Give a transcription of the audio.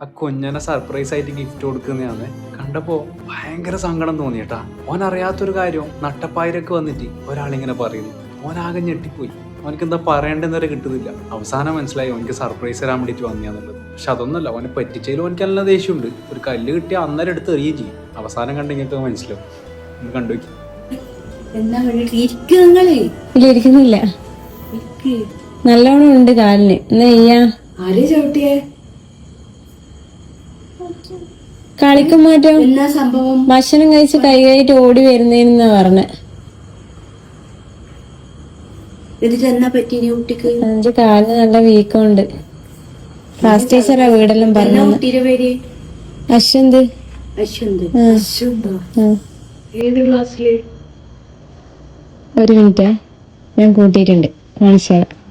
ആ കുഞ്ഞനെ സർപ്രൈസ് ആയിട്ട് ഗിഫ്റ്റ് കൊടുക്കുന്നതാണ്. കണ്ടപ്പോ ഭയങ്കര സങ്കടം തോന്നിയേട്ടാ. ഓൻ അറിയാത്തൊരു കാര്യം നട്ടപ്പായിരൊക്കെ വന്നിട്ട് ഒരാളിങ്ങനെ പറയുന്നു. ഓനാകെ ഞെട്ടിപ്പോയി. ഓനക്ക് എന്താ പറയേണ്ടെന്നവരെ കിട്ടുന്നില്ല. അവസാനം മനസ്സിലായി ഓനക്ക് സർപ്രൈസ് തരാൻ വേണ്ടിയിട്ട് വന്നിയാന്നുള്ളത്. പക്ഷെ അതൊന്നല്ല, ഓനെ പറ്റിച്ചതിൽ ഓനക്ക് നല്ല ദേഷ്യമുണ്ട്. ഒരു കല്ല് കിട്ടിയ അന്നേരം എടുത്ത് എറിയുകയും ചെയ്യും. അവസാനം കണ്ടെങ്കിൽ മനസ്സിലാവും. ഒന്ന് കണ്ടുവയ്ക്കും. ഇരിക്കുന്നില്ല, നല്ലോണം ഉണ്ട് കാലിന്. എന്നാ ചെയ്യാ? കളിക്കും മാറ്റം. എന്നാ സംഭവം? ഭക്ഷണം കഴിച്ച് കൈകായിട്ട് ഓടി വരുന്നേന്നാ പറഞ്ഞെ. എന്നിട്ട് എന്നാ പറ്റി കുട്ടിക്ക്? എന്റെ കാലിന് നല്ല വീക്കമുണ്ട്. ക്ലാസ് ടീച്ചറാ വീടെല്ലാം പറഞ്ഞു. കുട്ടിയുടെ പേര് അശ്വന്ത്. ഏത് ക്ലാസ്സില്? ഒരു മിനിറ്റ്, ഞാൻ കൂട്ടിയിട്ടുണ്ട്, മനസ്സിലാക്കാം.